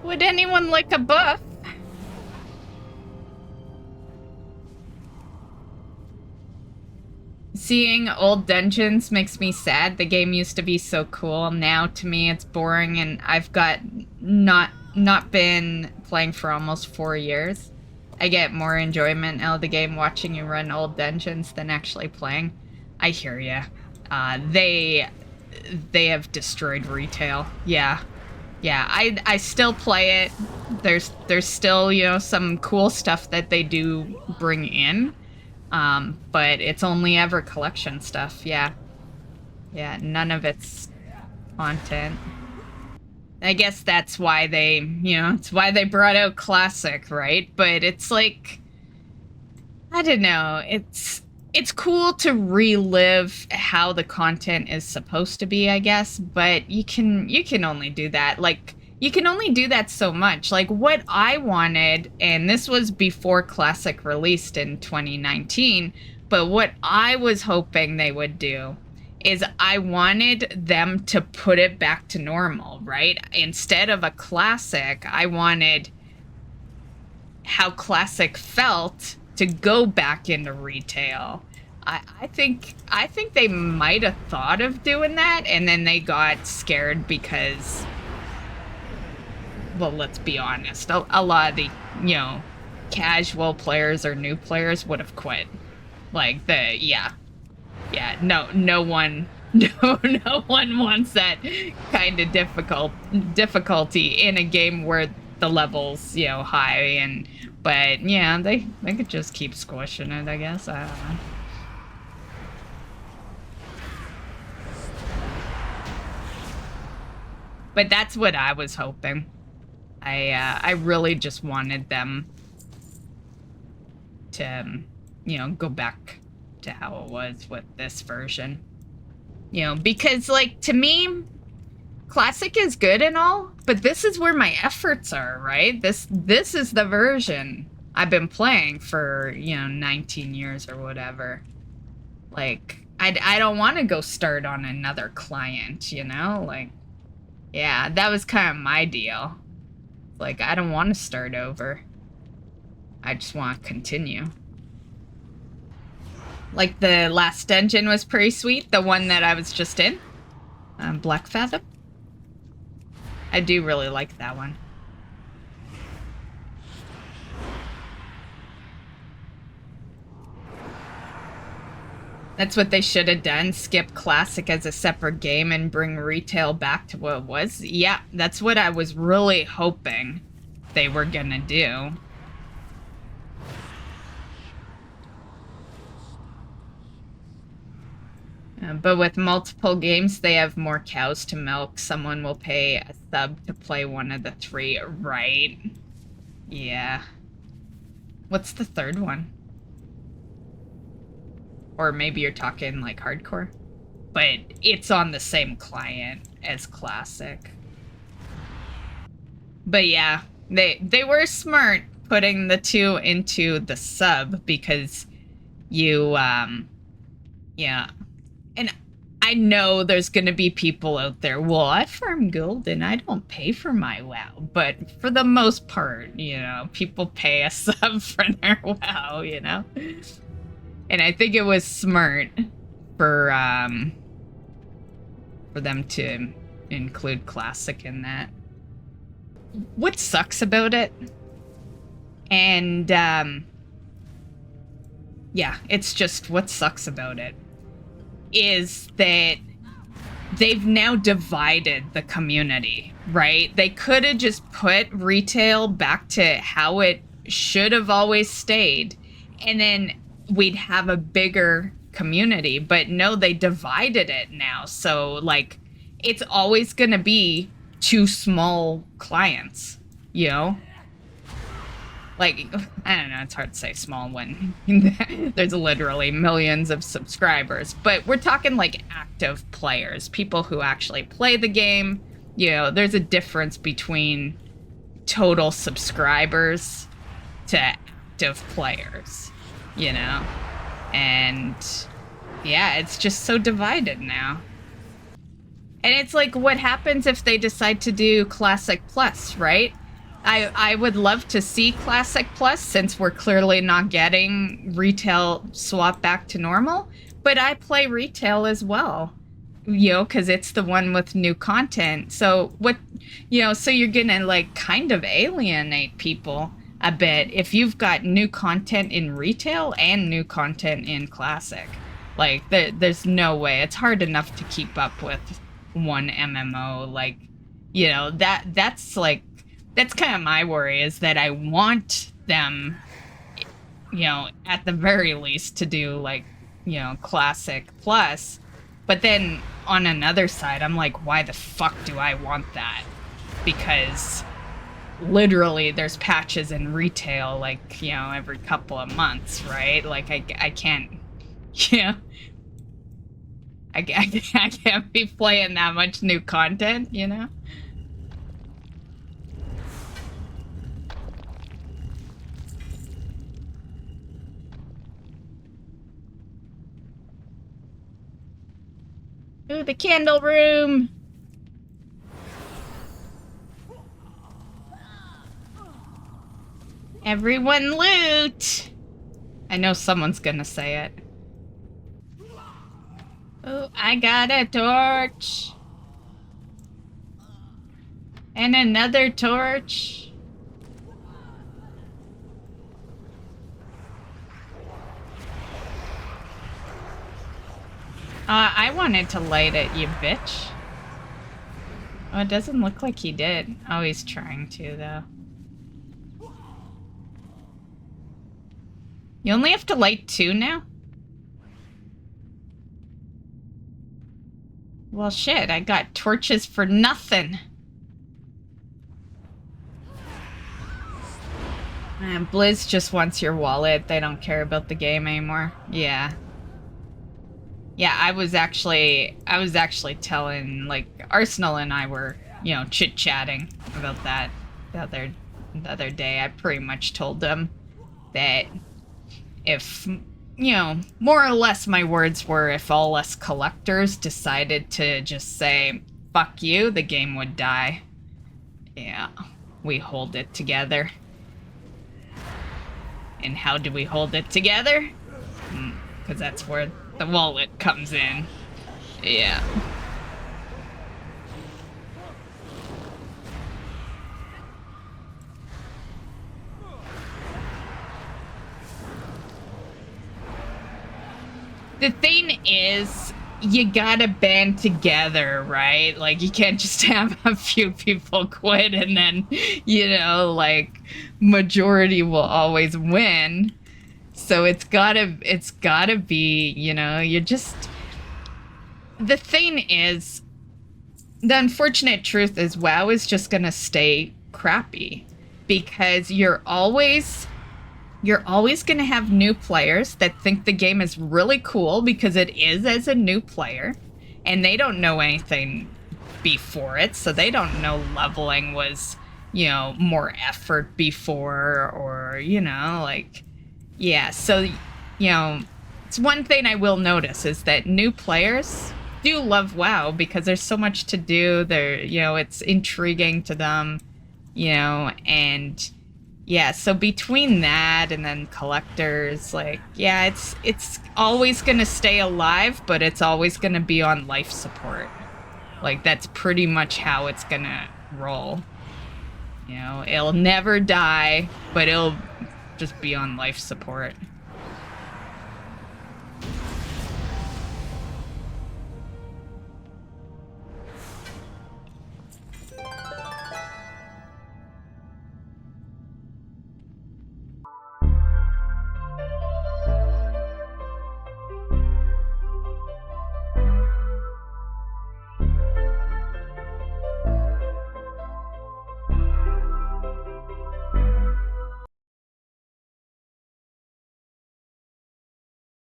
Would anyone like a buff? Seeing old dungeons makes me sad. The game used to be so cool. Now to me it's boring, and I've got not been playing for almost 4 years. I get more enjoyment out of the game watching you run old dungeons than actually playing. I hear ya. They have destroyed retail. Yeah. Yeah, I still play it. There's still, you know, some cool stuff that they do bring in. But it's only ever collection stuff, yeah. Yeah, none of it's content. I guess that's why they, you know, it's why they brought out Classic, right? But it's like, I don't know, it's cool to relive how the content is supposed to be, I guess, but you can only do that. Like, you can only do that so much. Like, what I wanted, and this was before Classic released in 2019, but what I was hoping they would do is I wanted them to put it back to normal, right? Instead of a Classic, I wanted how Classic felt to go back into retail. I think they might have thought of doing that, and then they got scared because, well, let's be honest, a lot of the, you know, casual players or new players would have quit. Like, yeah, no one wants that kind of difficulty in a game where the level's, you know, high. But yeah, they could just keep squishing it, I guess. I don't know. But that's what I was hoping. I really just wanted them to, you know, go back to how it was with this version. You know, because, like, to me, Classic is good and all, but this is where my efforts are, right? This is the version I've been playing for, you know, 19 years or whatever. Like, I don't want to go start on another client, you know? Like, yeah, that was kind of my deal. Like, I don't want to start over. I just want to continue. Like, the last dungeon was pretty sweet. The one that I was just in. Black Fathom. I do really like that one. That's what they should have done. Skip Classic as a separate game and bring retail back to what it was. Yeah, that's what I was really hoping they were gonna do. But with multiple games, they have more cows to milk. Someone will pay a sub to play one of the 3, right? Yeah. What's the third one? Or maybe you're talking, like, hardcore? But it's on the same client as Classic. But yeah, they were smart putting the 2 into the sub, because you, yeah. And I know there's gonna be people out there, well, I farm gold and I don't pay for my WoW. But for the most part, you know, people pay a sub for their WoW, you know? And I think it was smart for them to include Classic in that. What sucks about it, and yeah, it's just what sucks about it, is that they've now divided the community, right? They could have just put retail back to how it should have always stayed, and then we'd have a bigger community. But no, they divided it now. So, like, it's always gonna be 2 small clients, you know? Like, I don't know, it's hard to say small when there's literally millions of subscribers. But we're talking, like, active players, people who actually play the game. You know, there's a difference between total subscribers to active players, you know? And yeah, it's just so divided now. And it's like, what happens if they decide to do Classic Plus, right? I would love to see Classic Plus since we're clearly not getting retail swap back to normal, but I play retail as well, you know, because it's the one with new content. So what, you know, so you're gonna like kind of alienate people a bit if you've got new content in retail and new content in Classic. Like there's no way. It's hard enough to keep up with one MMO. Like, you know, that's like, that's kind of my worry, is that I want them, you know, at the very least to do like, you know, Classic Plus. But then on another side, I'm like, why the fuck do I want that? Because literally there's patches in retail like, you know, every couple of months, right? Like I can't, yeah. I can't be playing that much new content, you know? Ooh, the candle room! Everyone loot! I know someone's gonna say it. Oh, I got a torch! And another torch! I wanted to light it, you bitch. Oh, it doesn't look like he did. Oh, he's trying to, though. You only have to light 2 now? Well, shit, I got torches for nothing. Blizz just wants your wallet. They don't care about the game anymore. Yeah. Yeah, I was actually telling, like, Arsenal and I were, you know, chit-chatting about that the other day. I pretty much told them that if, you know, more or less my words were, if all us collectors decided to just say, fuck you, the game would die. Yeah, we hold it together. And how do we hold it together? Because that's where the wallet comes in. Yeah. The thing is, you gotta band together, right? Like, you can't just have a few people quit and then, you know, like, majority will always win. So it's gotta be, you know, you just... The thing is, the unfortunate truth is WoW is just gonna stay crappy. Because you're always gonna have new players that think the game is really cool because it is as a new player. And they don't know anything before it, so they don't know leveling was, you know, more effort before, or, you know, like... Yeah, so, you know, it's one thing I will notice is that new players do love WoW because there's so much to do. There, you know, it's intriguing to them, you know, and yeah, so between that and then collectors, like, yeah, it's always gonna stay alive, but it's always gonna be on life support. Like, that's pretty much how it's gonna roll. You know, it'll never die, but it'll just be on life support.